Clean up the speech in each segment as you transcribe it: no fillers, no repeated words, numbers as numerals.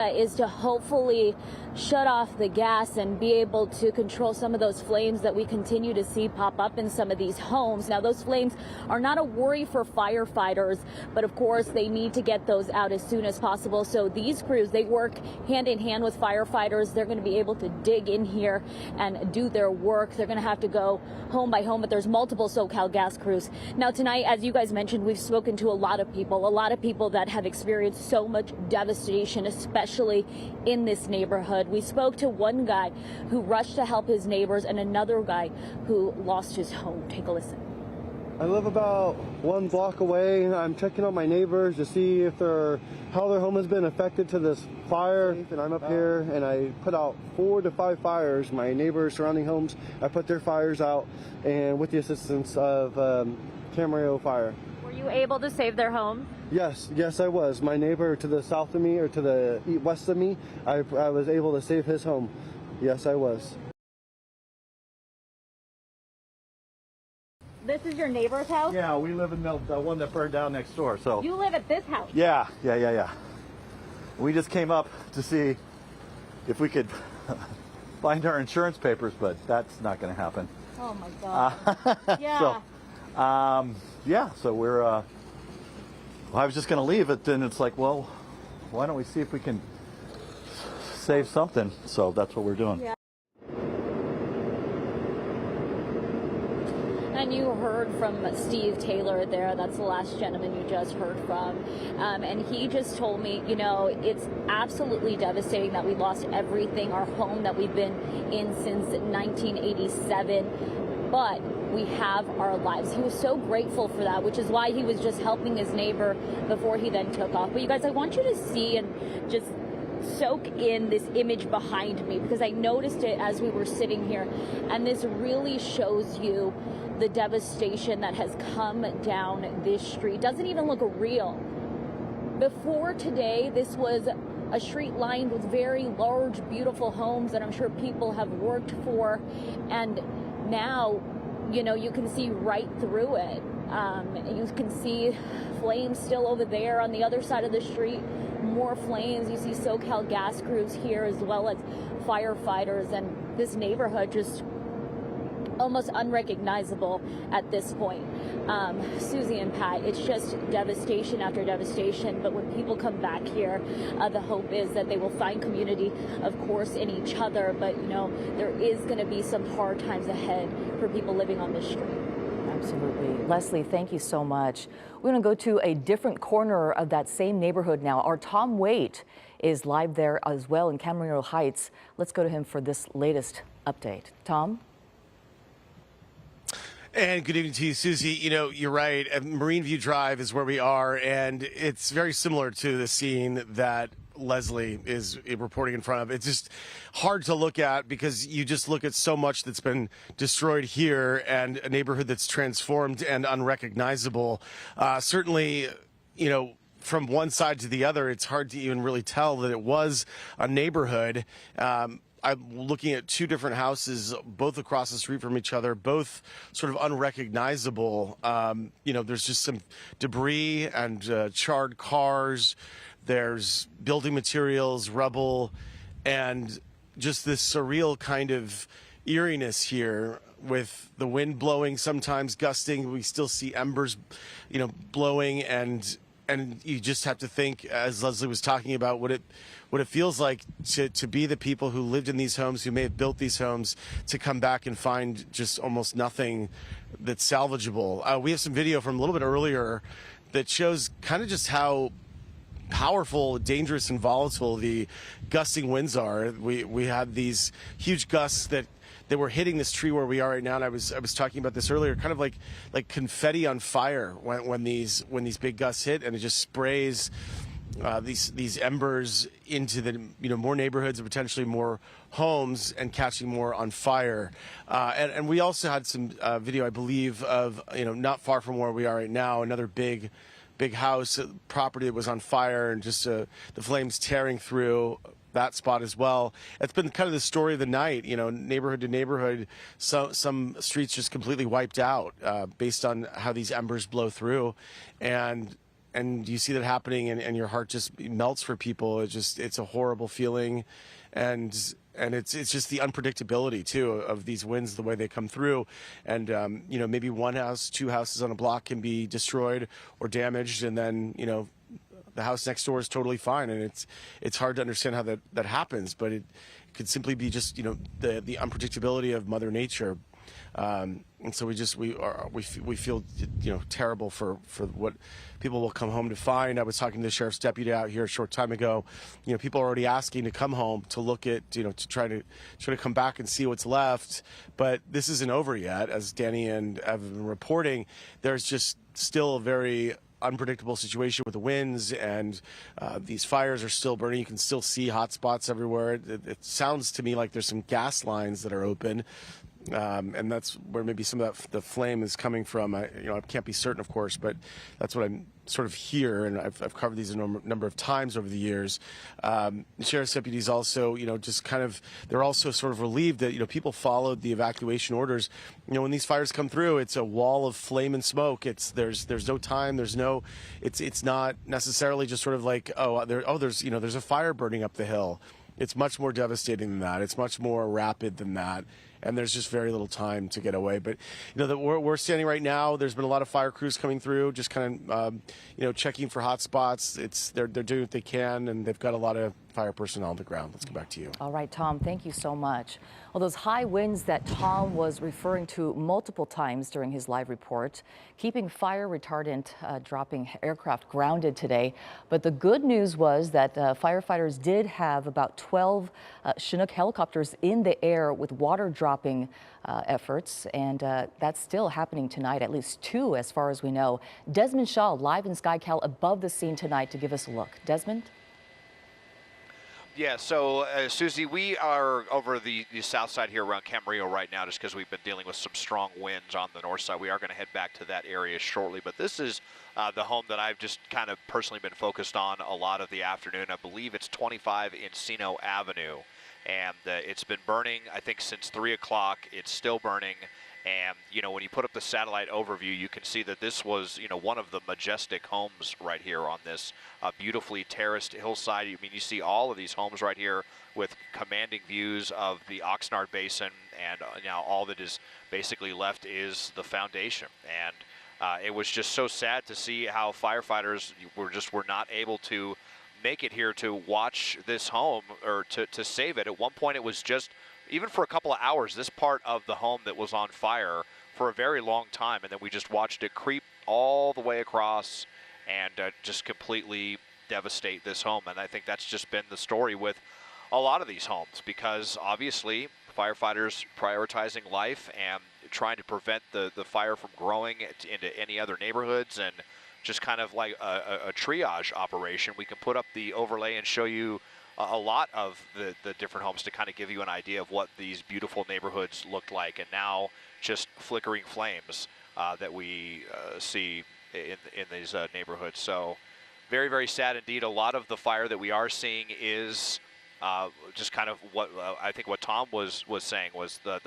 Is to hopefully shut off the gas and be able to control some of those flames that we continue to see pop up in some of these homes. Now, those flames are not a worry for firefighters, but of course they need to get those out as soon as possible. So these crews, they work hand in hand with firefighters. They're going to be able to dig in here and do their work. They're going to have to go home by home, but there's multiple SoCal gas crews. Now tonight, as you guys mentioned, we've spoken to a lot of people that have experienced so much devastation, especially in this neighborhood. We spoke to one guy who rushed to help his neighbors and another guy who lost his home. Take a listen. I live about 1 block away. I'm checking on my neighbors to see if how their home has been affected to this fire. And I'm up here and I put out 4 to 5 fires. My neighbors surrounding homes, I put their fires out, and with the assistance of Camarillo Fire. Were you able to save their home? Yes, I was. My neighbor to the south of me, or to the west of me, I was able to save his home. Yes, I was. This is your neighbor's house? Yeah, we live in the one that burned down next door. So you live at this house? Yeah. We just came up to see if we could find our insurance papers, but that's not going to happen. Oh my God. Yeah. So we're. I was just going to leave it, then it's like, well, why don't we see if we can save something? So that's what we're doing. Yeah. And you heard from Steve Taylor there. That's the last gentleman you just heard from. And he just told me, you know, it's absolutely devastating that we lost everything, our home that we've been in since 1987. But we have our lives. He was so grateful for that, which is why he was just helping his neighbor before he then took off. But you guys, I want you to see and just soak in this image behind me, because I noticed it as we were sitting here, and this really shows you the devastation that has come down this street. Doesn't even look real. Before today, this was a street lined with very large, beautiful homes that I'm sure people have worked for, and now, you know, you can see right through it. You can see flames still over there on the other side of the street, more flames. You see SoCal gas crews here as well as firefighters, and this neighborhood just almost unrecognizable at this point. Susie and Pat, it's just devastation after devastation, but when people come back here, the hope is that they will find community, of course, in each other, but you know, there is going to be some hard times ahead for people living on this street. Absolutely. Leslie, thank you so much. We're going to go to a different corner of that same neighborhood now. Our Tom Waite is live there as well in Camarillo Heights. Let's go to him for this latest update. Tom? And good evening to you, Susie. You know, you're right. Marine View Drive is where we are, and it's very similar to the scene that Leslie is reporting in front of. It's just hard to look at because you just look at so much that's been destroyed here and a neighborhood that's transformed and unrecognizable. Certainly, you know, from one side to the other, it's hard to even really tell that it was a neighborhood. I'm looking at 2 different houses, both across the street from each other, both sort of unrecognizable. You know, there's just some debris and charred cars. There's building materials, rubble, and just this surreal kind of eeriness here with the wind blowing, sometimes gusting. We still see embers, you know, blowing, and you just have to think, as Leslie was talking about, what it feels like to be the people who lived in these homes, who may have built these homes, to come back and find just almost nothing that's salvageable. We have some video from a little bit earlier that shows kind of just how powerful, dangerous, and volatile the gusting winds are. We had these huge gusts that were hitting this tree where we are right now, and I was talking about this earlier, kind of like confetti on fire when these big gusts hit, and it just sprays these embers into the more neighborhoods and potentially more homes, and catching more on fire. And we also had some video, I believe, of not far from where we are right now, another big house property that was on fire, and just the flames tearing through that spot as well. It's been kind of the story of the night, neighborhood to neighborhood. So some streets just completely wiped out based on how these embers blow through. And you see that happening, and your heart just melts for people. It's a horrible feeling, and it's just the unpredictability too of these winds, the way they come through, and maybe one house, two houses on a block can be destroyed or damaged, and then the house next door is totally fine, and it's hard to understand how that happens, but it could simply be just the unpredictability of Mother Nature. And so we feel terrible for what people will come home to find. I was talking to the sheriff's deputy out here a short time ago. People are already asking to come home to look at to try to come back and see what's left. But this isn't over yet, as Danny and Ev have been reporting. There's just still a very unpredictable situation with the winds, and these fires are still burning. You can still see hot spots everywhere. It sounds to me like there's some gas lines that are open. And that's where maybe some of the flame is coming from. I can't be certain, of course, but that's what I'm sort of hear, and I've covered these a number of times over the years. The sheriff's deputies also, just kind of, they're also sort of relieved that, people followed the evacuation orders. When these fires come through, it's a wall of flame and smoke. There's no time. It's not necessarily just sort of like, there's a fire burning up the hill. It's much more devastating than that. It's much more rapid than that. And there's just very little time to get away. But, that we're standing right now, there's been a lot of fire crews coming through, just kind of, checking for hot spots. They're doing what they can, and they've got a lot of fire personnel on the ground. Let's go back to you. All right, Tom, thank you so much. Well, those high winds that Tom was referring to multiple times during his live report, keeping fire retardant dropping aircraft grounded today. But the good news was that firefighters did have about 12 Chinook helicopters in the air with water dropping efforts, and that's still happening tonight, at least 2 as far as we know. Desmond Shaw live in KCAL above the scene tonight to give us a look. Desmond? Yeah, so Susie, we are over the south side here around Camarillo right now, just because we've been dealing with some strong winds on the north side. We are going to head back to that area shortly, but this is the home that I've just kind of personally been focused on a lot of the afternoon. I believe it's 25 Encino Avenue, and it's been burning, I think, since 3 o'clock. It's still burning. And, when you put up the satellite overview, you can see that this was, one of the majestic homes right here on this beautifully terraced hillside. I mean, you see all of these homes right here with commanding views of the Oxnard Basin, and now all that is basically left is the foundation. And it was just so sad to see how firefighters were not able to make it here to watch this home or to save it. At one point, it was just, even for a couple of hours, this part of the home that was on fire for a very long time, and then we just watched it creep all the way across and just completely devastate this home. And I think that's just been the story with a lot of these homes, because obviously firefighters prioritizing life and trying to prevent the fire from growing into any other neighborhoods, and just kind of like a triage operation. We can put up the overlay and show you a lot of the different homes to kind of give you an idea of what these beautiful neighborhoods looked like, and now just flickering flames that we see in these neighborhoods. So very, very sad indeed. A lot of the fire that we are seeing is just kind of what I think what Tom was saying was the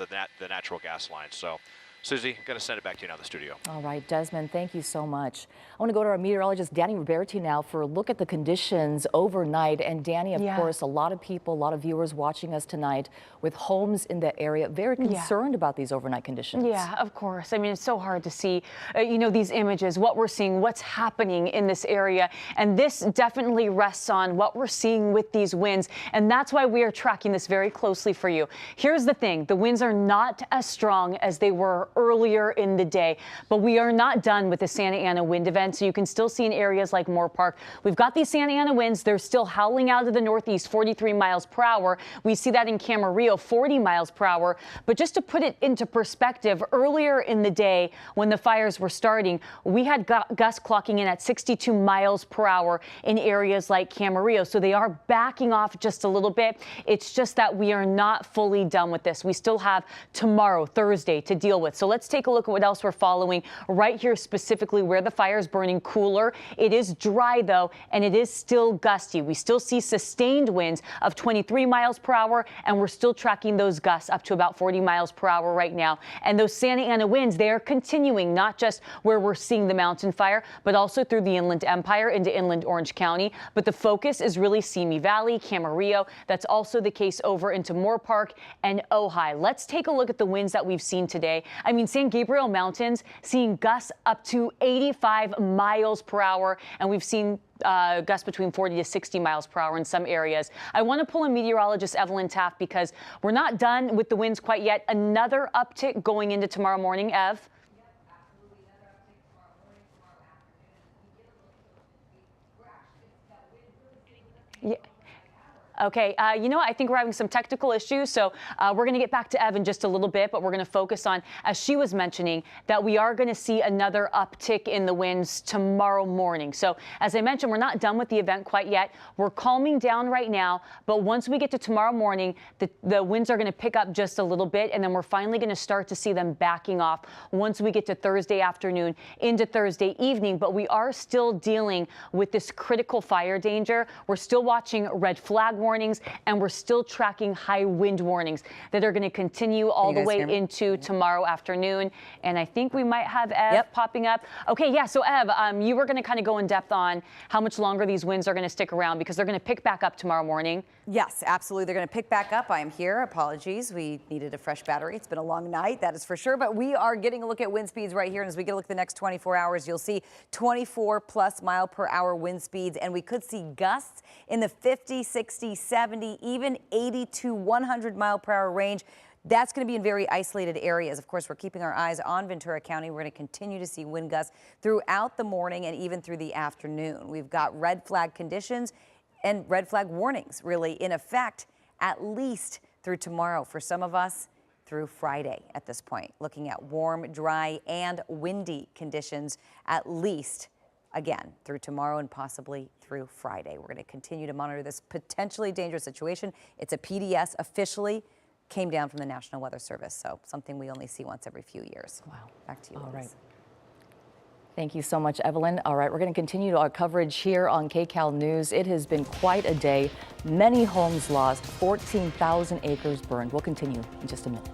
natural gas line. So Susie, going to send it back to you now in the studio. All right, Desmond, thank you so much. I want to go to our meteorologist, Danny Roberti, now for a look at the conditions overnight. And Danny, of course, a lot of people, a lot of viewers watching us tonight with homes in the area, very concerned about these overnight conditions. Yeah, of course. I mean, it's so hard to see, these images, what we're seeing, what's happening in this area. And this definitely rests on what we're seeing with these winds. And that's why we are tracking this very closely for you. Here's the thing. The winds are not as strong as they were earlier in the day, but we are not done with the Santa Ana wind event. So you can still see in areas like Moore Park, we've got these Santa Ana winds. They're still howling out of the northeast, 43 miles per hour. We see that in Camarillo, 40 miles per hour. But just to put it into perspective, earlier in the day when the fires were starting, we had gusts clocking in at 62 miles per hour in areas like Camarillo. So they are backing off just a little bit. It's just that we are not fully done with this. We still have tomorrow, Thursday, to deal with. So So let's take a look at what else we're following right here, specifically where the fire is burning cooler. It is dry though, and it is still gusty. We still see sustained winds of 23 miles per hour, and we're still tracking those gusts up to about 40 miles per hour right now. And those Santa Ana winds, they are continuing, not just where we're seeing the mountain fire, but also through the Inland Empire into inland Orange County. But the focus is really Simi Valley, Camarillo. That's also the case over into Moore Park and Ojai. Let's take a look at the winds that we've seen today. I mean, San Gabriel Mountains seeing gusts up to 85 miles per hour, and we've seen gusts between 40 to 60 miles per hour in some areas. I want to pull in meteorologist Evelyn Taft because we're not done with the winds quite yet. Another uptick going into tomorrow morning, Ev. Yeah. Okay, you know what? I think we're having some technical issues, so we're going to get back to Evan just a little bit, but we're going to focus on, as she was mentioning, that we are going to see another uptick in the winds tomorrow morning. So as I mentioned, we're not done with the event quite yet. We're calming down right now, but once we get to tomorrow morning, the winds are going to pick up just a little bit, and then we're finally going to start to see them backing off once we get to Thursday afternoon into Thursday evening. But we are still dealing with this critical fire danger. We're still watching red flag warnings, and we're still tracking high wind warnings that are going to continue all the way into tomorrow afternoon. And I think we might have Ev popping up. Okay, yeah, so Ev, you were going to kind of go in depth on how much longer these winds are going to stick around because they're going to pick back up tomorrow morning. Yes, absolutely. They're going to pick back up. I am here. Apologies. We needed a fresh battery. It's been a long night, that is for sure. But we are getting a look at wind speeds right here. And as we get a look at the next 24 hours, you'll see 24 plus mile per hour wind speeds. And we could see gusts in the 50, 60, 70, even 80 to 100 mile per hour range. That's going to be in very isolated areas. Of course, we're keeping our eyes on Ventura County. We're going to continue to see wind gusts throughout the morning and even through the afternoon. We've got red flag conditions and red flag warnings really in effect at least through tomorrow for some of us through Friday at this point. Looking at warm, dry, and windy conditions at least again through tomorrow and possibly through Friday. We're going to continue to monitor this potentially dangerous situation. It's a PDS officially. Came down from the National Weather Service, so something we only see once every few years. Wow. Back to you. All Elise. right. Thank you so much, Evelyn. All right, we're going to continue our coverage here on KCAL News. It has been quite a day. Many homes lost, 14,000 acres burned. We'll continue in just a minute.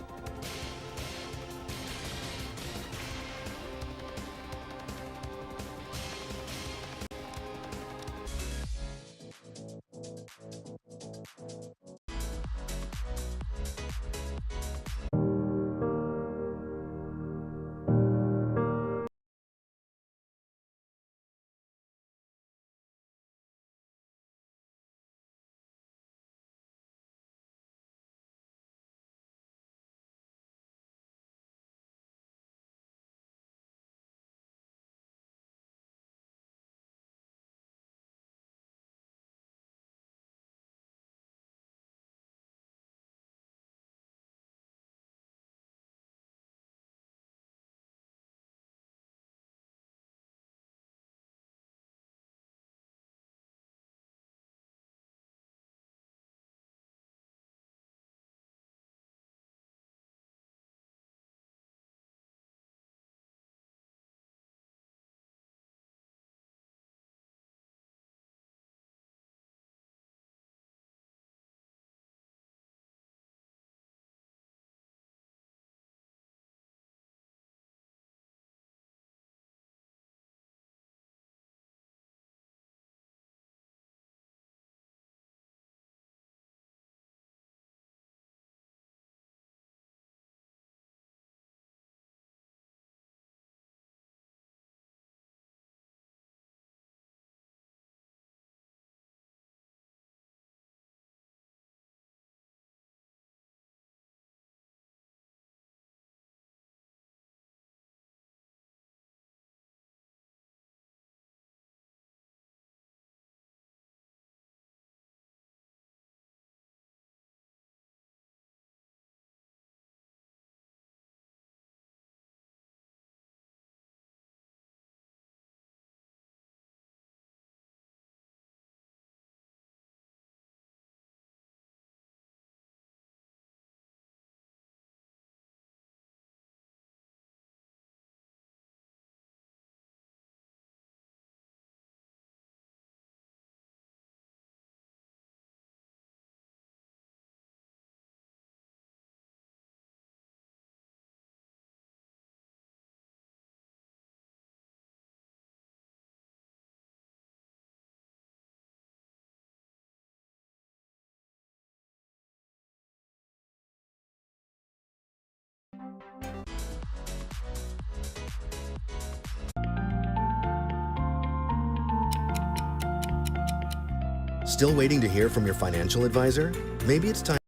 Still waiting to hear from your financial advisor? Maybe it's time.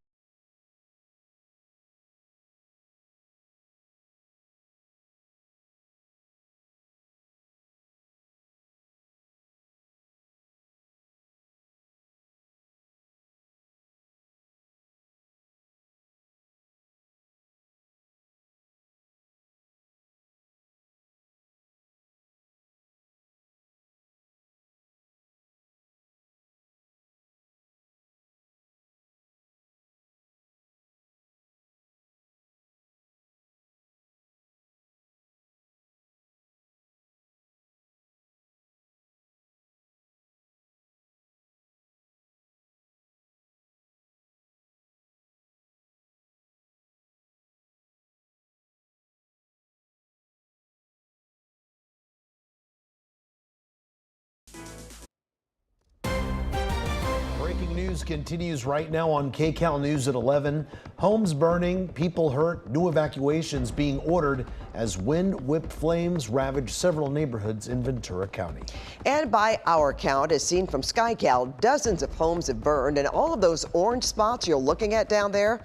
Breaking news continues right now on KCAL News at 11. Homes burning, people hurt, new evacuations being ordered as wind-whipped flames ravage several neighborhoods in Ventura County. And by our count, as seen from KCAL, dozens of homes have burned, and all of those orange spots you're looking at down there,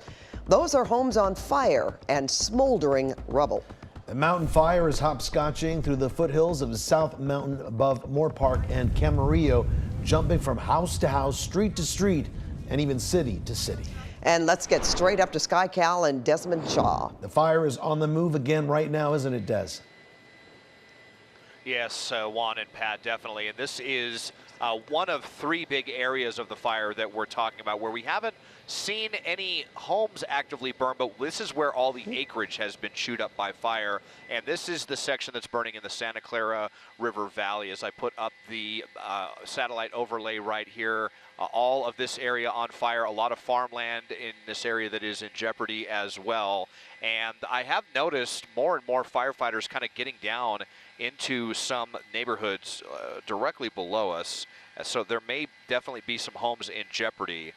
those are homes on fire and smoldering rubble. The mountain fire is hopscotching through the foothills of South Mountain above Moore Park and Camarillo, jumping from house to house, street to street, and even city to city. And let's get straight up to KCAL and Desmond Shaw. The fire is on the move again right now, isn't it, Des? Yes, Juan and Pat, definitely. And this is one of three big areas of the fire that we're talking about where we haven't seen any homes actively burn, but this is where all the acreage has been chewed up by fire. And this is the section that's burning in the Santa Clara River Valley. As I put up the satellite overlay right here, all of this area on fire, a lot of farmland in this area that is in jeopardy as well. And I have noticed more and more firefighters kind of getting down into some neighborhoods directly below us. So there may definitely be some homes in jeopardy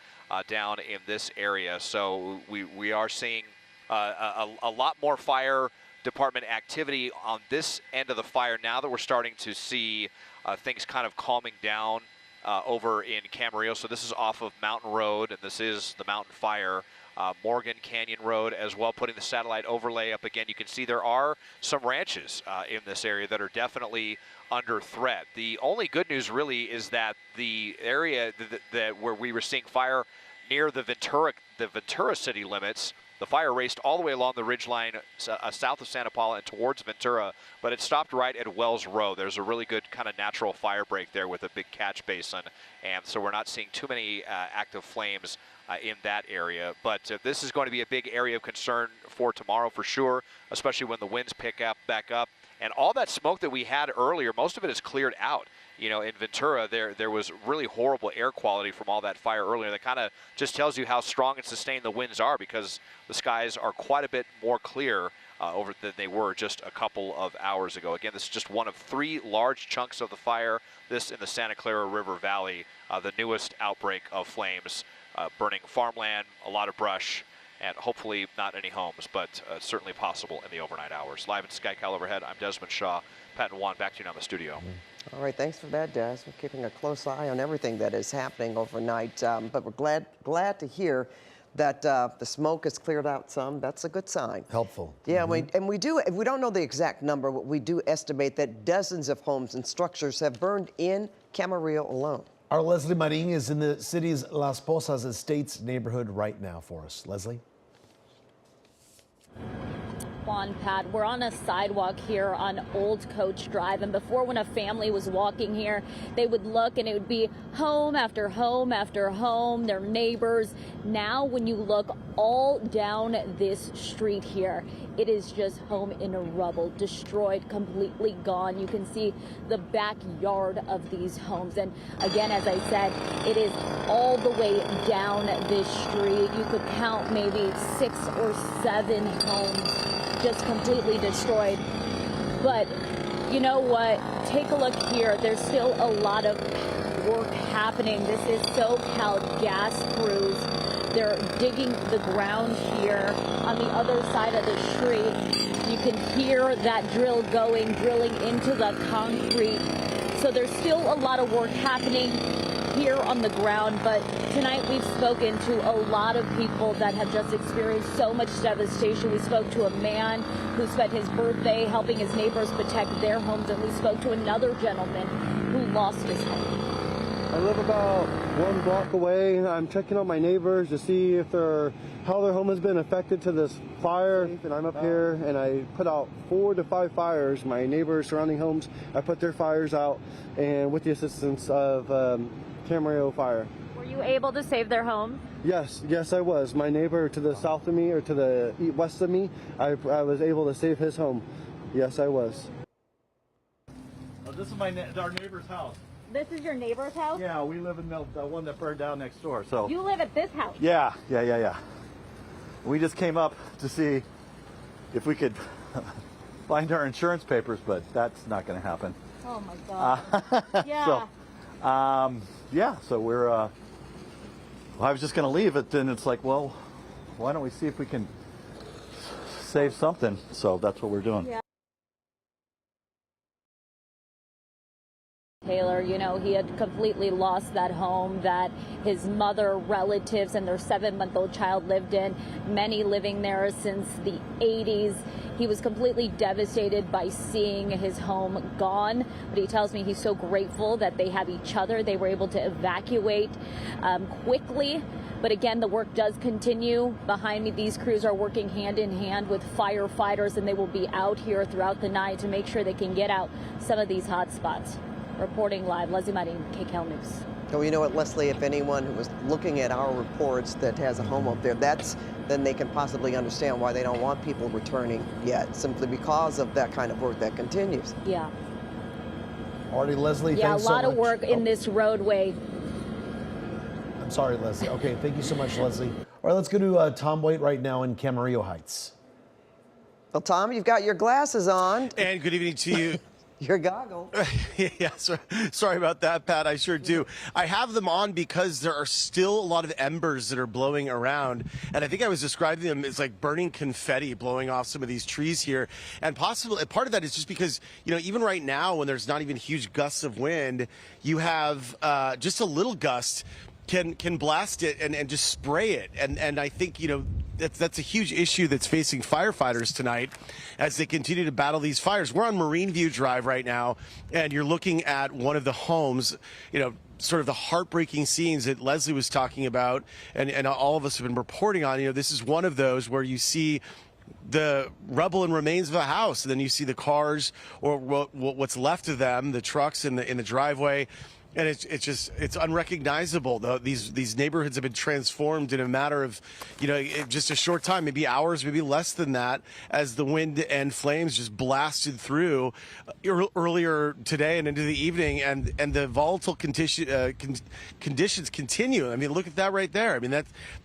down in this area. So we are seeing a lot more fire department activity on this end of the fire now that we're starting to see things kind of calming down over in Camarillo. So this is off of Mountain Road, and this is the mountain fire. Morgan Canyon Road as well, putting the satellite overlay up again. You can see there are some ranches in this area that are definitely under threat. The only good news really is that the area where we were seeing fire near the Ventura city limits, the fire raced all the way along the ridgeline south of Santa Paula and towards Ventura, but it stopped right at Wells Road. There's a really good kind of natural fire break there with a big catch basin, and so we're not seeing too many active flames in that area. But this is going to be a big area of concern for tomorrow for sure, especially when the winds pick up back up. And all that smoke that we had earlier, most of it is cleared out. You know, in Ventura, there was really horrible air quality from all that fire earlier. That kind of just tells you how strong and sustained the winds are, because the skies are quite a bit more clear over than they were just a couple of hours ago. Again, this is just one of three large chunks of the fire. This in the Santa Clara River Valley, the newest outbreak of flames, burning farmland, a lot of brush, and hopefully not any homes, but certainly possible in the overnight hours. Live in KCAL overhead, I'm Desmond Shaw. Pat and Juan, back to you now in the studio. All right, thanks for that, Des. We're keeping a close eye on everything that is happening overnight, but we're glad to hear that the smoke has cleared out some. That's a good sign. Helpful. Yeah, we don't know the exact number, but we do estimate that dozens of homes and structures have burned in Camarillo alone. Our Leslie Marin is in the city's Las Posas Estates neighborhood right now for us. Leslie? Juan, Pat, we're on a sidewalk here on Old Coach Drive, and before, when a family was walking here, they would look and it would be home after home after home, their neighbors. Now when you look all down this street here, it is just home in rubble, destroyed, completely gone. You can see the backyard of these homes, and again, as I said, it is all the way down this street. You could count maybe 6 or 7 homes just completely destroyed. But you know what? Take a look here. There's still a lot of work happening. This is SoCal gas crews. They're digging the ground here on the other side of the street. You can hear that drill going, drilling into the concrete. So there's still a lot of work happening. here on the ground, but tonight we've spoken to a lot of people that have just experienced so much devastation. We spoke to a man who spent his birthday helping his neighbors protect their homes, and we spoke to another gentleman who lost his home. I live about 1 block away. I'm checking on my neighbors to see if how their home has been affected to this fire. And I'm up here and I put out 4 to 5 fires. My neighbors surrounding homes, I put their fires out, and with the assistance of Camarillo Fire. Were you able to save their home? Yes, I was. My neighbor to the south of me, or to the west of me, I was able to save his home. Yes, I was. Oh, this is our neighbor's house. This is your neighbor's house? Yeah, we live in the one that burned down next door. So You live at this house? yeah. We just came up to see if we could find our insurance papers, but that's not going to happen. Oh my God. Yeah. So we're. I was just going to leave it, then it's like, well, why don't we see if we can save something? So that's what we're doing. Yeah. Taylor, he had completely lost that home that his mother, relatives, and their 7-month-old child lived in, many living there since the 80s. He was completely devastated by seeing his home gone, but he tells me he's so grateful that they have each other. They were able to evacuate quickly. But again, the work does continue. Behind me, these crews are working hand in hand with firefighters, and they will be out here throughout the night to make sure they can get out some of these hot spots. Reporting live, Leslie Marin, KCAL News. Oh, you know what, Leslie, if anyone who was looking at our reports that has a home up there, then they can possibly understand why they don't want people returning yet, simply because of that kind of work that continues. Yeah. Alrighty, Leslie, yeah, thanks a lot so of much. work in this roadway. I'm sorry, Leslie. Okay, thank you so much, Leslie. All right, let's go to Tom Waite right now in Camarillo Heights. Well, Tom, you've got your glasses on. And good evening to you. Your goggles. Yeah, sorry about that, Pat. I sure do. I have them on because there are still a lot of embers that are blowing around. And I think I was describing them as like burning confetti blowing off some of these trees here. And possibly part of that is just because, even right now when there's not even huge gusts of wind, you have just a little gust can blast it and just spray it. And I think, that's a huge issue that's facing firefighters tonight as they continue to battle these fires. We're on Marine View Drive right now, and you're looking at one of the homes, sort of the heartbreaking scenes that Leslie was talking about, and all of us have been reporting on. This is one of those where you see the rubble and remains of a house, and then you see the cars or what's left of them, the trucks in the driveway. And it's unrecognizable. These neighborhoods have been transformed in a matter of, just a short time, maybe hours, maybe less than that, as the wind and flames just blasted through earlier today and into the evening, and the volatile conditions continue. I mean, look at that right there. I mean,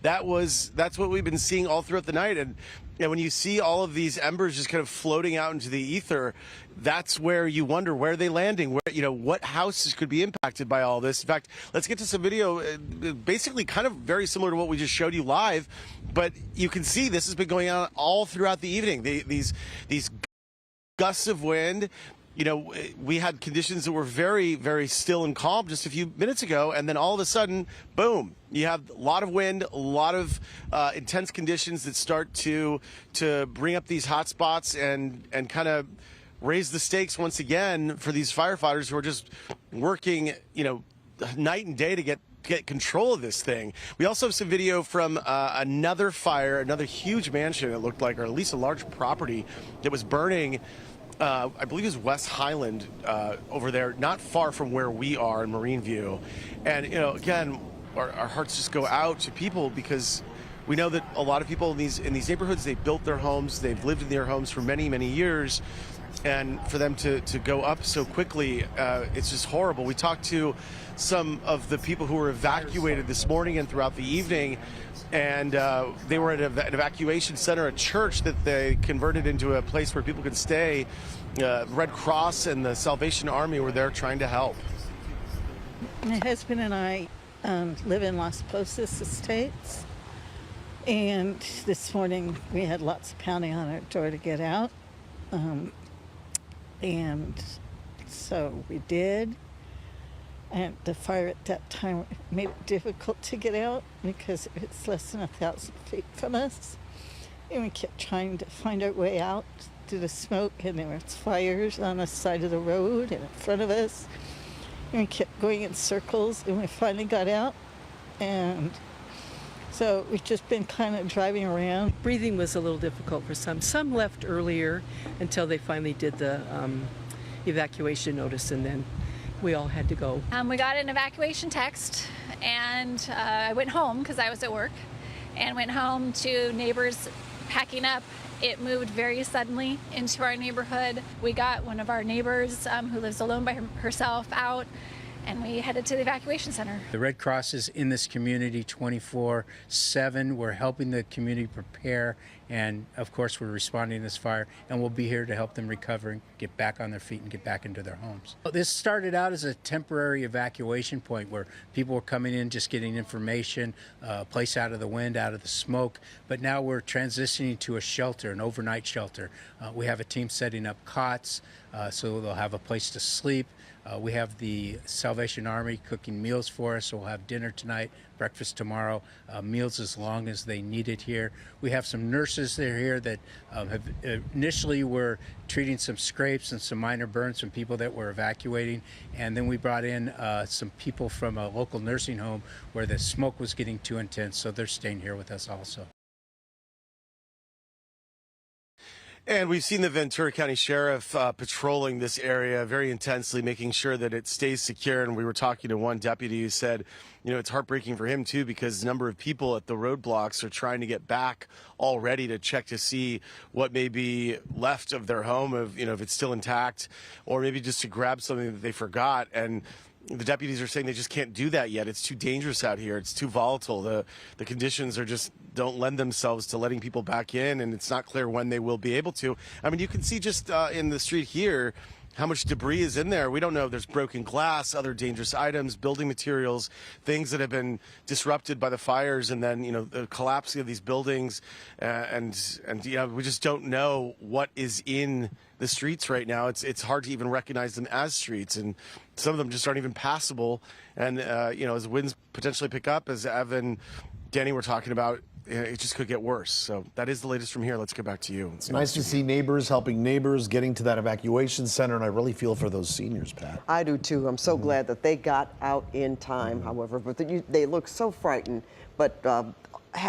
that's what we've been seeing all throughout the night. And when you see all of these embers just kind of floating out into the ether, that's where you wonder, where are they landing? Where, what houses could be impacted by all this? In fact, let's get to some video, basically kind of very similar to what we just showed you live, but you can see this has been going on all throughout the evening. These gusts of wind. We had conditions that were very, very still and calm just a few minutes ago, and then all of a sudden, boom, you have a lot of wind, a lot of intense conditions that start to bring up these hot spots and kind of raise the stakes once again for these firefighters who are just working, night and day to get control of this thing. We also have some video from another fire, another huge mansion, it looked like, or at least a large property that was burning. I believe it's West Highland over there, not far from where we are in Marine View. And, again, our hearts just go out to people because we know that a lot of people in these neighborhoods, they built their homes, they've lived in their homes for many, many years. And for them to go up so quickly, it's just horrible. We talked to some of the people who were evacuated this morning and throughout the evening, and they were at an evacuation center, a church that they converted into a place where people could stay. Red Cross and the Salvation Army were there trying to help. My husband and I live in Las Posas Estates, and this morning we had lots of pounding on our door to get out. And so we did, And the fire at that time made it difficult to get out because it's less than 1,000 feet from us. And we kept trying to find our way out through the smoke, and there was fires on the side of the road and in front of us. And we kept going in circles, and we finally got out. And so we've just been kind of driving around. Breathing was a little difficult for some. Some left earlier until they finally did the evacuation notice, and then we all had to go. We got an evacuation text, and I went home because I was at work, and went home to neighbors packing up. It moved very suddenly into our neighborhood. We got one of our neighbors who lives alone by herself out, and we headed to the evacuation center. The Red Cross is in this community 24/7. We're helping the community prepare, and of course we're responding to this fire, and we'll be here to help them recover and get back on their feet and get back into their homes. This started out as a temporary evacuation point where people were coming in just getting information, a place out of the wind, out of the smoke, but now we're transitioning to a shelter, an overnight shelter. We have a team setting up cots so they'll have a place to sleep. We have the Salvation Army cooking meals for us, so we'll have dinner tonight, breakfast tomorrow, meals as long as they need it here. We have some nurses that are here that have initially were treating some scrapes and some minor burns from people that were evacuating, and then we brought in some people from a local nursing home where the smoke was getting too intense, so they're staying here with us also. And we've seen the Ventura County Sheriff patrolling this area very intensely, making sure that it stays secure. And we were talking to one deputy who said, you know, it's heartbreaking for him, too, because the number of people at the roadblocks are trying to get back already to check to see what may be left of their home, if it's still intact, or maybe just to grab something that they forgot. And the deputies are saying they just can't do that yet. It's too dangerous out here. It's too volatile. The conditions are just don't lend themselves to letting people back in, and it's not clear when they will be able to. I mean, you can see just in the street here how much debris is in there. We don't know if there's broken glass, other dangerous items, building materials, things that have been disrupted by the fires, and then, the collapsing of these buildings. And we just don't know what is in the streets right now. It's hard to even recognize them as streets, and some of them just aren't even passable. And, as winds potentially pick up, as Evan, Danny were talking about, it just could get worse. So that is the latest from here. Let's get back to you. It's nice to see neighbors helping neighbors, getting to that evacuation center, and I really feel for those seniors, Pat. I do too. I'm so glad that they got out in time, however, but they look so frightened. But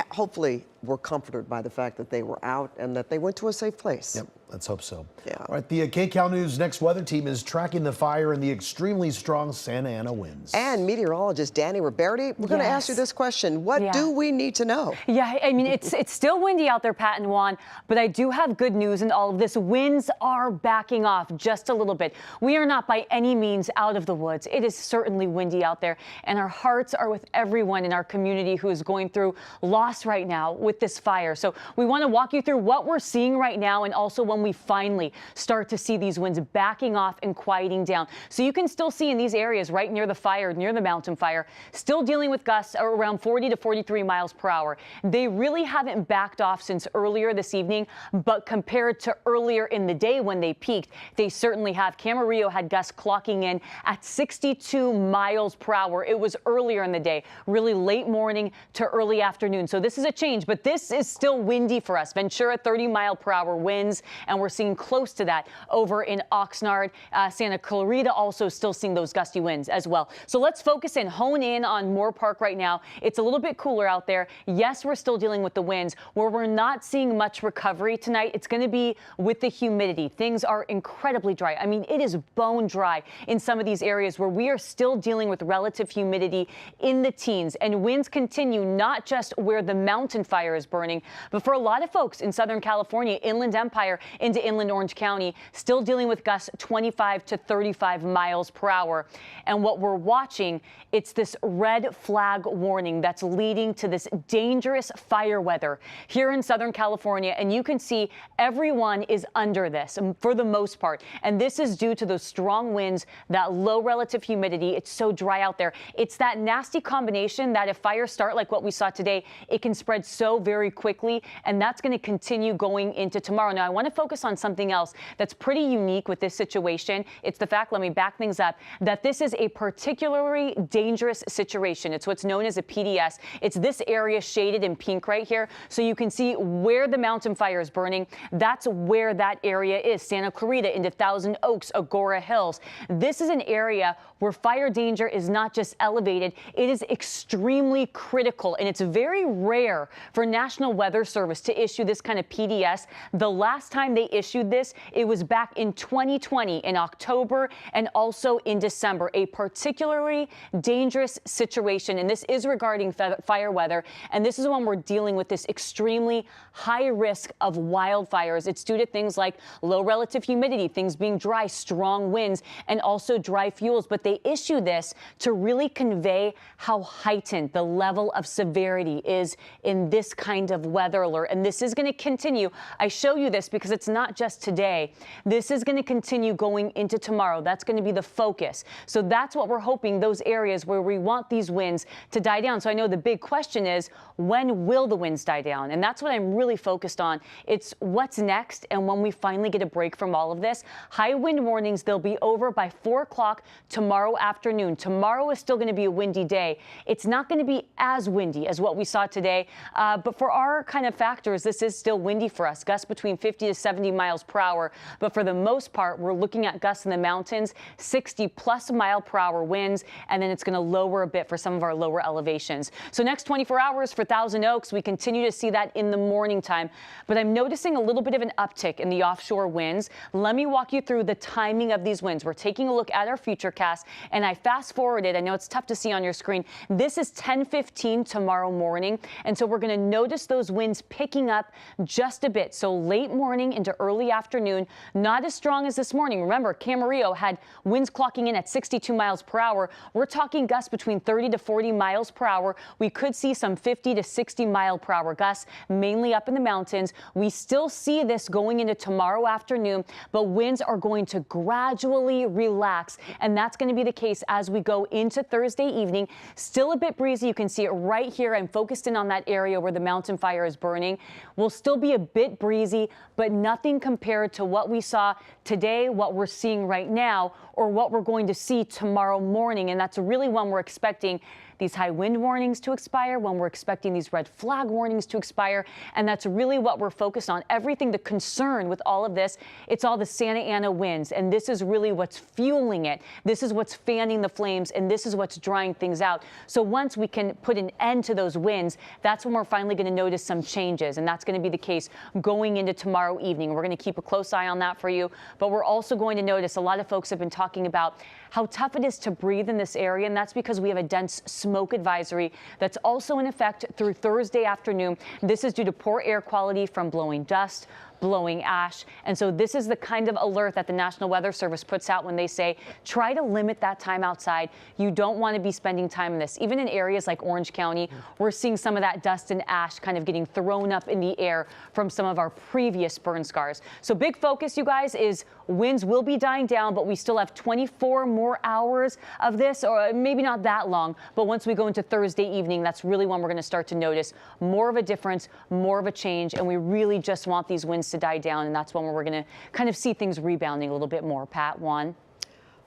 hopefully we're comforted by the fact that they were out and that they went to a safe place. Yep, let's hope so. Yeah. All right, the KCAL News Next Weather Team is tracking the fire and the extremely strong Santa Ana winds. And meteorologist Danny Roberti, we're going to ask you this question. What do we need to know? Yeah, I mean, it's still windy out there, Pat and Juan, but I do have good news in all of this. Winds are backing off just a little bit. We are not by any means out of the woods. It is certainly windy out there, and our hearts are with everyone in our community who is going through loss right now with this fire. So we want to walk you through what we're seeing right now, and also when we finally start to see these winds backing off and quieting down. So you can still see in these areas right near the fire, near the mountain fire, still dealing with gusts around 40 to 43 miles per hour. They really haven't backed off since earlier this evening, but compared to earlier in the day when they peaked, they certainly have. Camarillo had gusts clocking in at 62 miles per hour. It was earlier in the day, really late morning to early afternoon. So this is a change, but this is still windy for us. Ventura, 30 mile per hour winds, and we're seeing close to that over in Oxnard. Santa Clarita also still seeing those gusty winds as well. So let's focus and hone in on Moore Park right now. It's a little bit cooler out there. Yes, we're still dealing with the winds. Where we're not seeing much recovery tonight, it's going to be with the humidity. Things are incredibly dry. I mean, it is bone dry in some of these areas where we are still dealing with relative humidity in the teens, and winds continue not just where the mountain fire is burning, but for a lot of folks in Southern California, Inland Empire into Inland Orange County, still dealing with gusts 25 to 35 miles per hour. And what we're watching, it's this red flag warning that's leading to this dangerous fire weather here in Southern California. And you can see everyone is under this for the most part. And this is due to those strong winds, that low relative humidity. It's so dry out there. It's that nasty combination that if fires start like what we saw today, it can spread so very quickly. And that's going to continue going into tomorrow. Now, I want to focus focus on something else that's pretty unique with this situation. It's the fact, let me back things up, that this is a particularly dangerous situation. It's what's known as a PDS. It's this area shaded in pink right here. So you can see where the mountain fire is burning. That's where that area is. Santa Clarita into Thousand Oaks, Agora Hills. This is an area where fire danger is not just elevated, it is extremely critical, and it's very rare for National Weather Service to issue this kind of PDS. The last time they issued this, it was back in 2020 in October and also in December, a particularly dangerous situation, and this is regarding fire weather, and this is when we're dealing with this extremely high risk of wildfires. It's due to things like low relative humidity, things being dry, strong winds, and also dry fuels, but they issue this to really convey how heightened the level of severity is in this kind of weather alert. And this is going to continue. I show you this because it's not just today. This is going to continue going into tomorrow. That's going to be the focus. So that's what we're hoping, those areas where we want these winds to die down. So I know the big question is, when will the winds die down? And that's what I'm really focused on. It's what's next and when we finally get a break from all of this. High wind warnings, they'll be over by 4 o'clock tomorrow afternoon. Tomorrow is still going to be a windy day. It's not going to be as windy as what we saw today, but for our kind of factors, this is still windy for us, gusts between 50 to 70 miles per hour. But for the most part, we're looking at gusts in the mountains, 60 plus mile per hour winds, and then it's going to lower a bit for some of our lower elevations. So next 24 hours for Thousand Oaks, we continue to see that in the morning time, but I'm noticing a little bit of an uptick in the offshore winds. Let me walk you through the timing of these winds. We're taking a look at our futurecast, and I fast forwarded. I know it's tough to see on your screen. This is 10:15 tomorrow morning, and so we're going to notice those winds picking up just a bit. So late morning into early afternoon, not as strong as this morning. Remember, Camarillo had winds clocking in at 62 miles per hour. We're talking gusts between 30 to 40 miles per hour. We could see some 50 to 60 mile per hour gusts, mainly up in the mountains. We still see this going into tomorrow afternoon, but winds are going to gradually relax, and that's going to be the case as we go into Thursday evening. Still a bit breezy. You can see it right here. I'm focused in on that area where the mountain fire is burning. Will still be a bit breezy, but nothing compared to what we saw today, what we're seeing right now, or what we're going to see tomorrow morning. And that's really when we're expecting these high wind warnings to expire, when we're expecting these red flag warnings to expire. And that's really what we're focused on. Everything, the concern with all of this, it's all the Santa Ana winds. And this is really what's fueling it. This is what's fanning the flames, and this is what's drying things out. So once we can put an end to those winds, that's when we're finally going to notice some changes. And that's going to be the case going into tomorrow evening. We're going to keep a close eye on that for you. But we're also going to notice, a lot of folks have been talking about how tough it is to breathe in this area, and that's because we have a dense smoke advisory that's also in effect through Thursday afternoon. This is due to poor air quality from blowing dust, blowing ash. And so this is the kind of alert that the National Weather Service puts out when they say, try to limit that time outside. You don't want to be spending time in this. Even in areas like Orange County, we're seeing some of that dust and ash kind of getting thrown up in the air from some of our previous burn scars. So big focus, you guys, is winds will be dying down, but we still have 24 more hours of this, or maybe not that long. But once we go into Thursday evening, that's really when we're going to start to notice more of a difference, more of a change. And we really just want these winds to die down, and that's when we're going to kind of see things rebounding a little bit more. Pat, Juan.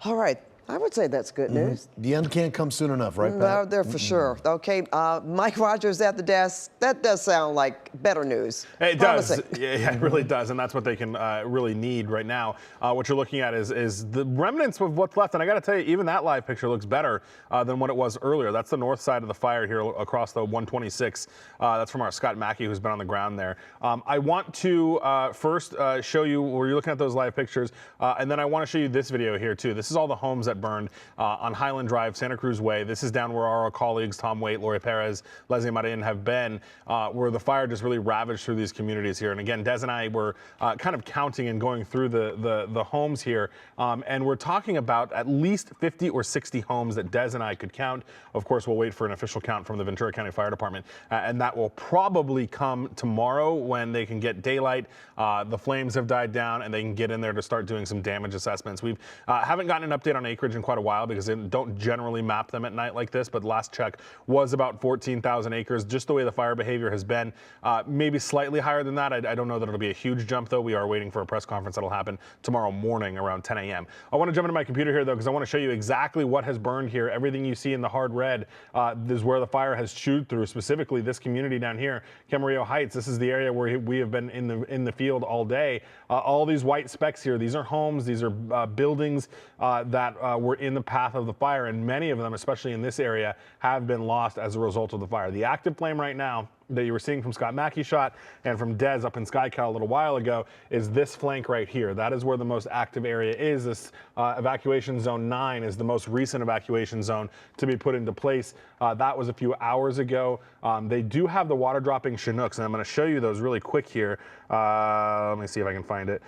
All right. I would say that's good news. The end can't come soon enough, right, Pat? No, there for sure. Okay, Mike Rogers at the desk. That does sound like better news. It Promising. does. Yeah, it really does, and that's what they can really need right now. What you're looking at is the remnants of what's left, and I got to tell you, even that live picture looks better than what it was earlier. That's the north side of the fire here across the 126. That's from our Scott Mackey, who's been on the ground there. I want to first show you where you're looking at those live pictures, and then I want to show you this video here too. This is all the homes that burned on Highland Drive, Santa Cruz Way. This is down where our colleagues Tom Waite, Lori Perez, Leslie Marin have been, where the fire just really ravaged through these communities here. And again, Des and I were kind of counting and going through the homes here, and we're talking about at least 50 or 60 homes that Des and I could count. Of course, we'll wait for an official count from the Ventura County Fire Department, and that will probably come tomorrow when they can get daylight. The flames have died down, and they can get in there to start doing some damage assessments. We haven't gotten an update on acreage acreage in quite a while because they don't generally map them at night like this, but last check was about 14,000 acres. Just the way the fire behavior has been, maybe slightly higher than that. I don't know that it'll be a huge jump, though. We are waiting for a press conference that'll happen tomorrow morning around 10 a.m. I want to jump into my computer here, though, because I want to show you exactly what has burned here. Everything you see in the hard red is where the fire has chewed through, specifically this community down here, Camarillo Heights. This is the area where we have been in the field all day. All these white specks here, these are homes, these are buildings that were in the path of the fire, and many of them, especially in this area, have been lost as a result of the fire. The active flame right now that you were seeing from Scott Mackey's shot and from Des up in SkyCal a little while ago is this flank right here. That is where the most active area is. This evacuation zone 9 is the most recent evacuation zone to be put into place. That was a few hours ago. They do have the water dropping Chinooks, and I'm going to show you those really quick here. Let me see if I can find it.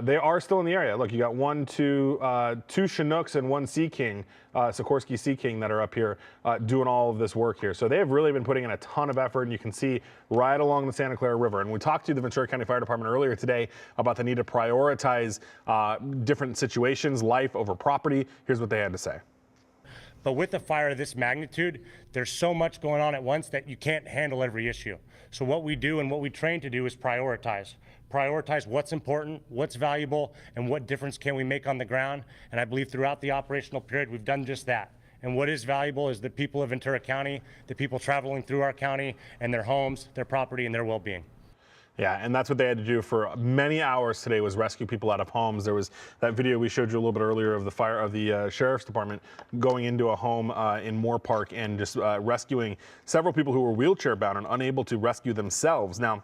They are still in the area. Look, you got two Chinooks and one Sea King, Sikorsky Sea King, that are up here doing all of this work here. So they have really been putting in a ton of effort, and you can see right along the Santa Clara River. And we talked to the Ventura County Fire Department earlier today about the need to prioritize different situations, life over property. Here's what they had to say. But with a fire of this magnitude, there's so much going on at once that you can't handle every issue. So what we do and what we train to do is prioritize. Prioritize what's important, what's valuable, and what difference can we make on the ground. And I believe throughout the operational period, we've done just that. And what is valuable is the people of Ventura County, the people traveling through our county, and their homes, their property, and their well-being. Yeah, and that's what they had to do for many hours today, was rescue people out of homes. There was that video we showed you a little bit earlier of the fire of the sheriff's department going into a home in Moore Park and just rescuing several people who were wheelchair bound and unable to rescue themselves. Now,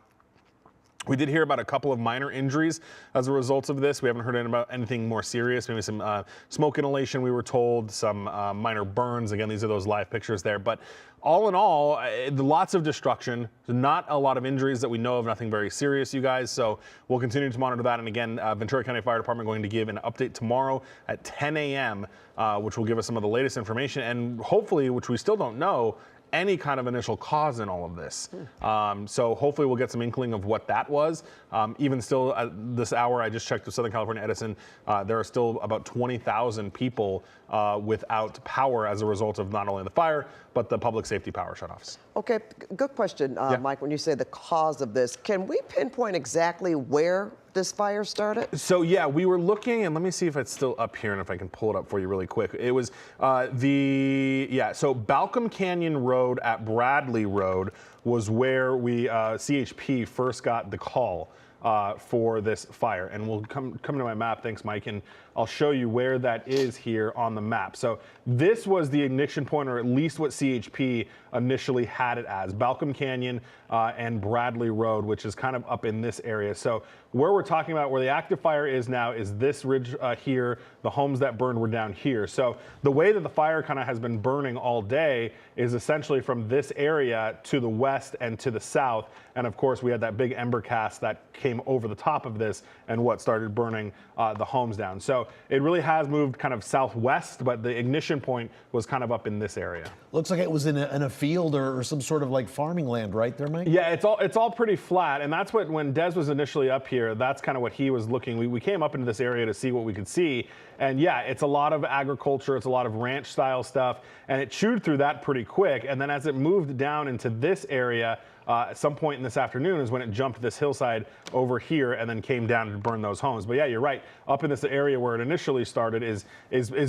we did hear about a couple of minor injuries as a result of this. We haven't heard about anything more serious, maybe some smoke inhalation, we were told, some minor burns. Again, these are those live pictures there. But all in all, lots of destruction, not a lot of injuries that we know of, nothing very serious, you guys. So we'll continue to monitor that. And again, Ventura County Fire Department going to give an update tomorrow at 10 a.m., which will give us some of the latest information and hopefully, which we still don't know, any kind of initial cause in all of this. So hopefully we'll get some inkling of what that was. Even still at this hour, I just checked with Southern California Edison, there are still about 20,000 people without power as a result of not only the fire, but the public safety power shutoffs. Okay, good question, Mike. When you say the cause of this, can we pinpoint exactly where this fire started? So yeah, we were looking, and let me see if it's still up here and if I can pull it up for you really quick. It was so Balcom Canyon Road at Bradley Road was where CHP first got the call for this fire. And we'll come to my map, thanks Mike, and I'll show you where that is here on the map. So this was the ignition point, or at least what CHP initially had it as, Balcom Canyon and Bradley Road, which is kind of up in this area. So where we're talking about, where the active fire is now, is this ridge here. The homes that burned were down here. So the way that the fire kind of has been burning all day is essentially from this area to the west and to the south. And of course, we had that big ember cast that came over the top of this and what started burning the homes down. So it really has moved kind of southwest, but the ignition point was kind of up in this area. Looks like it was in a field or some sort of like farming land, right there, Mike? Yeah, it's all pretty flat, and that's what, when Des was initially up here, that's kind of what he was looking. We came up into this area to see what we could see, and yeah, it's a lot of agriculture, it's a lot of ranch style stuff, and it chewed through that pretty quick. And then as it moved down into this area, at some point in this afternoon is when it jumped this hillside over here and then came down to burn those homes. But yeah, you're right. Up in this area where it initially started is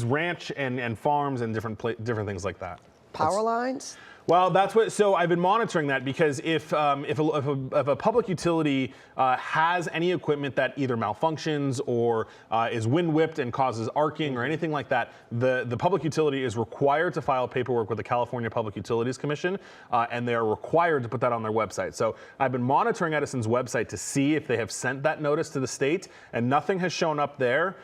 ranch and farms and different things like that. Power lines? Well, that's what. So I've been monitoring that, because if a public utility has any equipment that either malfunctions or is wind whipped and causes arcing or anything like that, the public utility is required to file paperwork with the California Public Utilities Commission, and they are required to put that on their website. So I've been monitoring Edison's website to see if they have sent that notice to the state, and nothing has shown up there.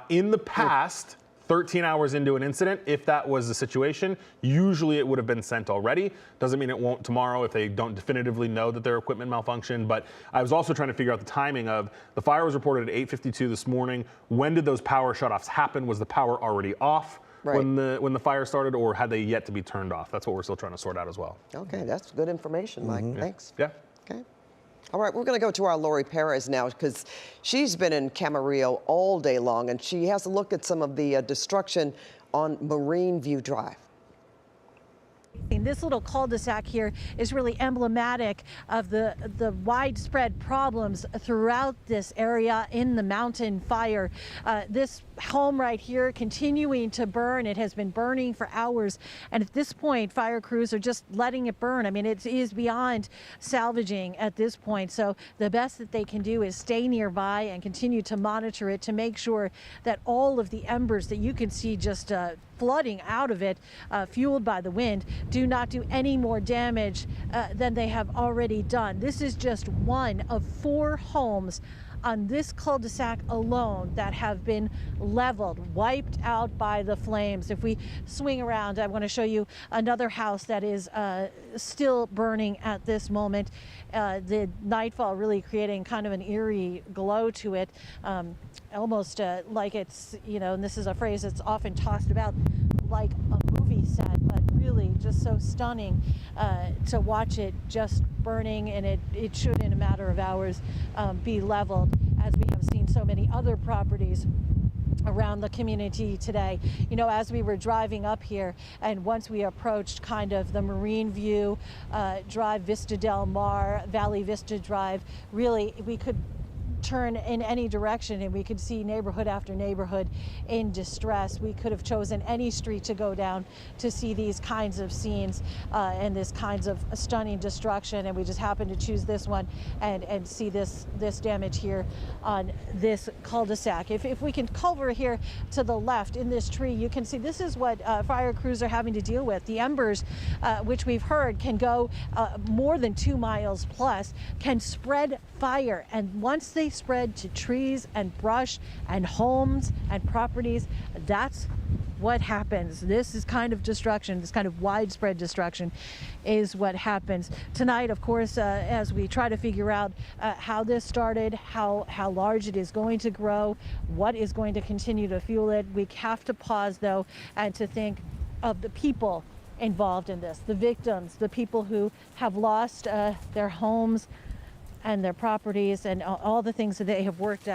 In the past, 13 hours into an incident, if that was the situation, usually it would have been sent already. Doesn't mean it won't tomorrow if they don't definitively know that their equipment malfunctioned. But I was also trying to figure out the timing of, the fire was reported at 8:52 this morning. When did those power shutoffs happen? Was the power already off when the fire started, or had they yet to be turned off? That's what we're still trying to sort out as well. Okay, that's good information, Mike. Thanks. Yeah. Okay. All right, we're going to go to our Lori Perez now because she's been in Camarillo all day long, and she has a look at some of the destruction on Marine View Drive. This little cul-de-sac here is really emblematic of the widespread problems throughout this area in the mountain fire. This home right here continuing to burn. It has been burning for hours, and at this point fire crews are just letting it burn. I mean, it is beyond salvaging at this point, so the best that they can do is stay nearby and continue to monitor it to make sure that all of the embers that you can see just flooding out of it, fueled by the wind, do not do any more damage than they have already done. This is just one of 4 homes on this cul-de-sac alone that have been leveled, wiped out by the flames. If we swing around, I want to show you another house that is still burning at this moment. The nightfall really creating kind of an eerie glow to it, almost like it's, you know, and this is a phrase that's often tossed about, like a movie set, but really just so stunning to watch it just burning, and it should in a matter of hours be leveled, as we have seen so many other properties around the community today. You know, as we were driving up here, and once we approached kind of the Marine View Drive, Vista Del Mar, Valley Vista Drive, really we could turn in any direction and we could see neighborhood after neighborhood in distress. We could have chosen any street to go down to see these kinds of scenes and this kinds of stunning destruction, and we just happened to choose this one and see this damage here on this cul-de-sac. If we can cover here to the left in this tree, you can see this is what fire crews are having to deal with. The embers, which we've heard can go more than 2 miles plus, can spread fire, and once they spread to trees and brush and homes and properties, that's what happens. This is kind of destruction, this kind of widespread destruction is what happens. Tonight, of course, as we try to figure out how this started, how large it is going to grow, what is going to continue to fuel it, we have to pause though and to think of the people involved in this, the victims, the people who have lost their homes and their properties and all the things that they have worked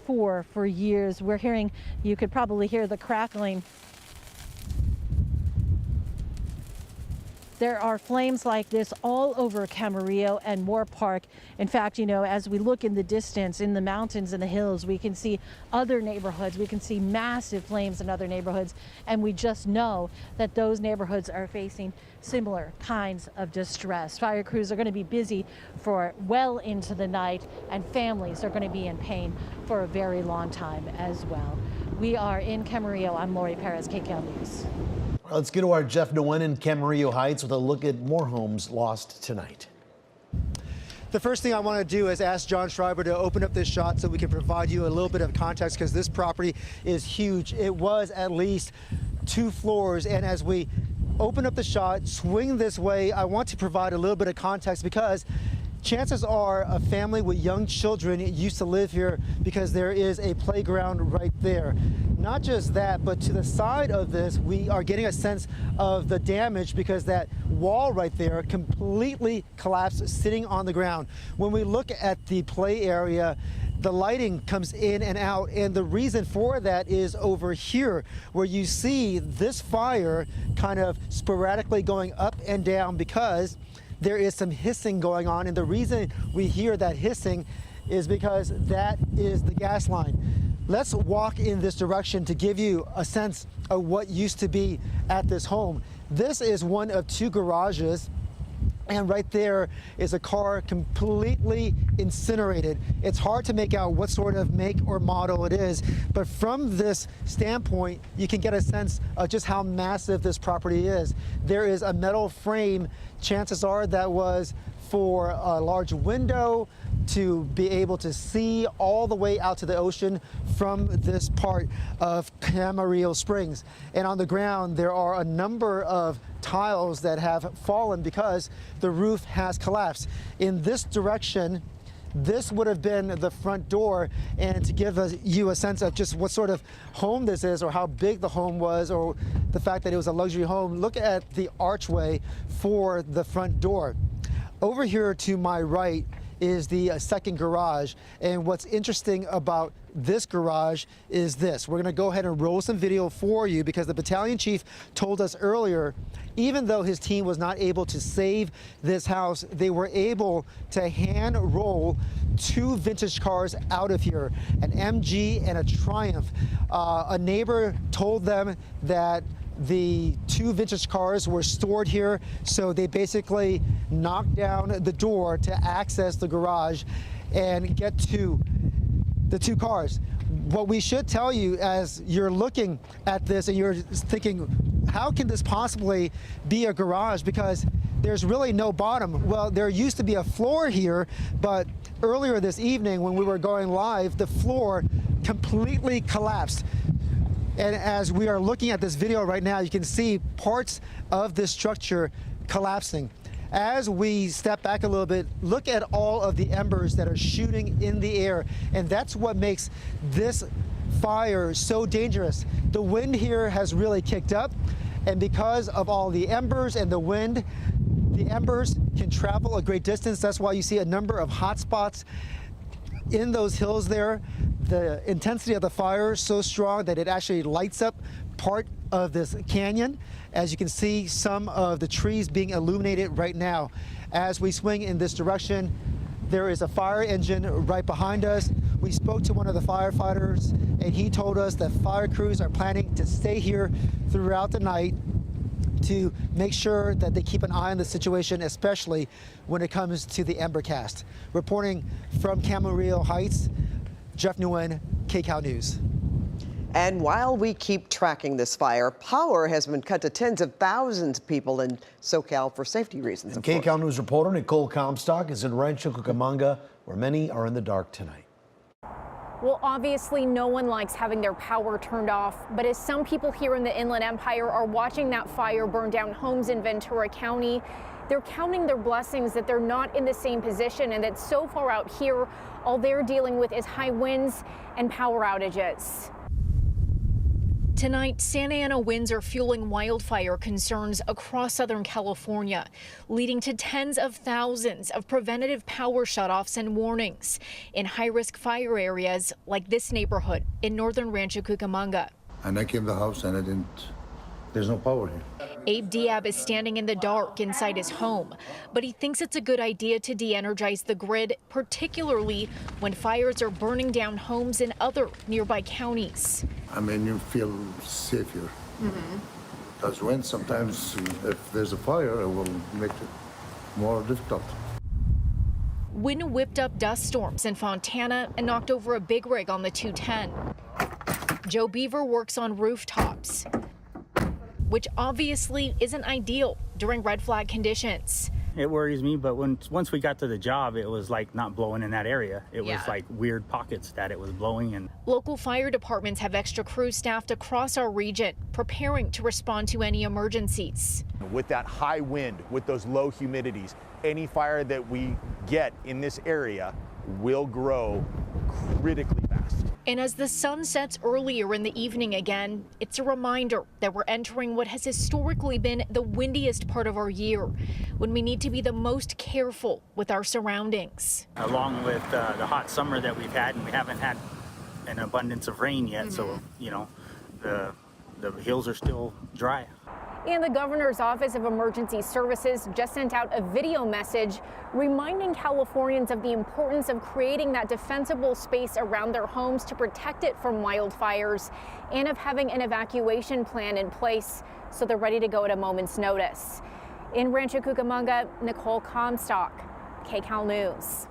for years. We're hearing, you could probably hear the crackling. There are flames like this all over Camarillo and Moore Park. In fact, you know, as we look in the distance, in the mountains and the hills, we can see other neighborhoods. We can see massive flames in other neighborhoods, and we just know that those neighborhoods are facing similar kinds of distress. Fire crews are going to be busy for well into the night, and families are going to be in pain for a very long time as well. We are in Camarillo. I'm Lori Perez, KCAL News. Let's go to our Jeff Nguyen in Camarillo Heights with a look at more homes lost tonight. The first thing I want to do is ask John Schreiber to open up this shot so we can provide you a little bit of context, because this property is huge. It was at least 2 floors, and as we open up the shot, swing this way, I want to provide a little bit of context, because chances are a family with young children used to live here because there is a playground right there. Not just that, but to the side of this, we are getting a sense of the damage because that wall right there completely collapsed, sitting on the ground. When we look at the play area, the lighting comes in and out, and the reason for that is over here, where you see this fire kind of sporadically going up and down because there is some hissing going on, and the reason we hear that hissing is because that is the gas line. Let's walk in this direction to give you a sense of what used to be at this home. This is one of 2 garages, and right there is a car completely incinerated. It's hard to make out what sort of make or model it is, but from this standpoint, you can get a sense of just how massive this property is. There is a metal frame. Chances are that was for a large window to be able to see all the way out to the ocean from this part of Camarillo Springs. And on the ground, there are a number of tiles that have fallen because the roof has collapsed. In this direction, this would have been the front door, and to give you a sense of just what sort of home this is, or how big the home was, or the fact that it was a luxury home, look at the archway for the front door. Over here to my right is the second garage. And what's interesting about this garage is this. We're going to go ahead and roll some video for you because the battalion chief told us earlier, even though his team was not able to save this house, they were able to hand roll 2 vintage cars out of here, an MG and a Triumph. A neighbor told them that the 2 vintage cars were stored here, so they basically knocked down the door to access the garage and get to the 2 cars. What we should tell you as you're looking at this and you're thinking, how can this possibly be a garage? Because there's really no bottom. Well, there used to be a floor here, but earlier this evening when we were going live, the floor completely collapsed. And as we are looking at this video right now, you can see parts of this structure collapsing. As we step back a little bit, look at all of the embers that are shooting in the air. And that's what makes this fire so dangerous. The wind here has really kicked up. And because of all the embers and the wind, the embers can travel a great distance. That's why you see a number of hot spots in those hills there. The intensity of the fire is so strong that it actually lights up part of this canyon. As you can see, some of the trees being illuminated right now. As we swing in this direction, there is a fire engine right behind us. We spoke to one of the firefighters, and he told us that fire crews are planning to stay here throughout the night to make sure that they keep an eye on the situation, especially when it comes to the ember cast. Reporting from Camarillo Heights, Jeff Nguyen, KCAL News. And while we keep tracking this fire, power has been cut to tens of thousands of people in SoCal for safety reasons. And KCAL News reporter Nicole Comstock is in Rancho Cucamonga, where many are in the dark tonight. Well, obviously, no one likes having their power turned off, but as some people here in the Inland Empire are watching that fire burn down homes in Ventura County, they're counting their blessings that they're not in the same position and that so far out here, all they're dealing with is high winds and power outages. Tonight, Santa Ana winds are fueling wildfire concerns across Southern California, leading to tens of thousands of preventative power shutoffs and warnings in high-risk fire areas like this neighborhood in northern Rancho Cucamonga. And I came to the house and there's no power here. Abe Diab is standing in the dark inside his home, but he thinks it's a good idea to de-energize the grid, particularly when fires are burning down homes in other nearby counties. I mean, you feel safe here. Because when sometimes if there's a fire, it will make it more difficult. Wind whipped up dust storms in Fontana and knocked over a big rig on the 210. Joe Beaver works on rooftops, which obviously isn't ideal during red flag conditions. It worries me, but once we got to the job, it was like not blowing in that area. It was like weird pockets that it was blowing in. Local fire departments have extra crews staffed across our region, preparing to respond to any emergencies. With that high wind, with those low humidities, any fire that we get in this area will grow critically fast. And as the sun sets earlier in the evening again, it's a reminder that we're entering what has historically been the windiest part of our year, when we need to be the most careful with our surroundings. Along with the hot summer that we've had, and we haven't had an abundance of rain yet, so, you know, the hills are still dry. And the governor's Office of Emergency Services just sent out a video message reminding Californians of the importance of creating that defensible space around their homes to protect it from wildfires and of having an evacuation plan in place so they're ready to go at a moment's notice. In Rancho Cucamonga, Nicole Comstock, KCAL News.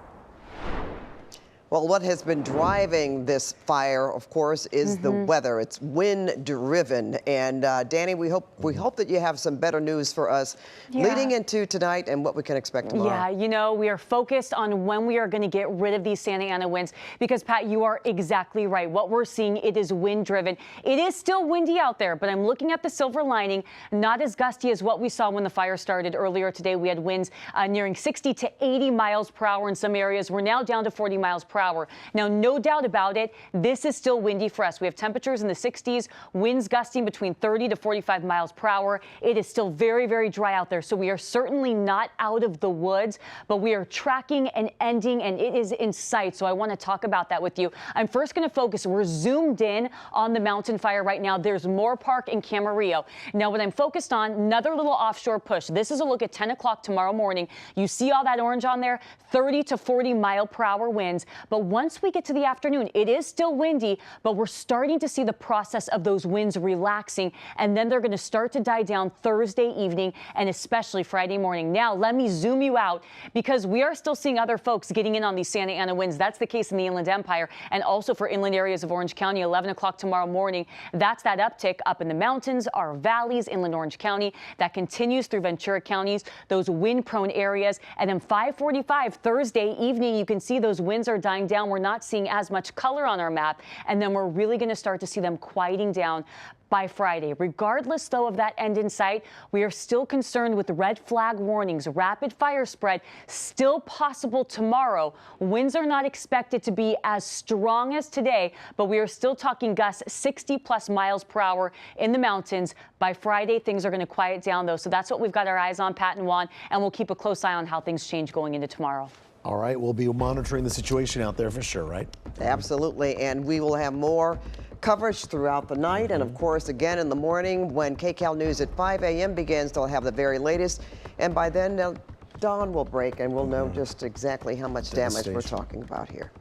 Well, what has been driving this fire, of course, is the weather. It's wind-driven. And Danny, we hope that you have some better news for us leading into tonight and what we can expect tomorrow. Yeah, you know, we are focused on when we are going to get rid of these Santa Ana winds because, Pat, you are exactly right. What we're seeing, it is wind-driven. It is still windy out there, but I'm looking at the silver lining, not as gusty as what we saw when the fire started earlier today. We had winds nearing 60 to 80 miles per hour in some areas. We're now down to 40 miles per hour. hour. Now, no doubt about it, this is still windy for us. We have temperatures in the 60s, winds gusting between 30 to 45 miles per hour. It is still very, very dry out there, so we are certainly not out of the woods, but we are tracking and ending, and it is in sight. So I want to talk about that with you. I'm first going to focus. We're zoomed in on the mountain fire right now. There's Moore Park in Camarillo. Now, what I'm focused on, another little offshore push. This is a look at 10 o'clock tomorrow morning. You see all that orange on there? 30 to 40 mile per hour winds. But once we get to the afternoon, it is still windy, but we're starting to see the process of those winds relaxing, and then they're going to start to die down Thursday evening and especially Friday morning. Now, let me zoom you out because we are still seeing other folks getting in on these Santa Ana winds. That's the case in the Inland Empire and also for inland areas of Orange County, 11 o'clock tomorrow morning. That's that uptick up in the mountains, our valleys, inland Orange County. That continues through Ventura counties, those wind-prone areas. And then 5:45 Thursday evening, you can see those winds are dying down. We're not seeing as much color on our map. And then we're really going to start to see them quieting down by Friday. Regardless, though, of that end in sight, we are still concerned with red flag warnings. Rapid fire spread still possible tomorrow. Winds are not expected to be as strong as today, but we are still talking gusts 60 plus miles per hour in the mountains. By Friday, things are going to quiet down, though. So that's what we've got our eyes on, Pat and Juan, and we'll keep a close eye on how things change going into tomorrow. All right, we'll be monitoring the situation out there for sure, right? Absolutely, and we will have more coverage throughout the night, and of course again in the morning when KCAL News at 5 a.m. begins. They'll have the very latest, and by then dawn will break and we'll know just exactly how much damage we're talking about here.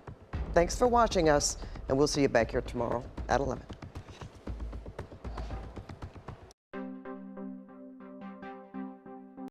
Thanks for watching us, and we'll see you back here tomorrow at 11.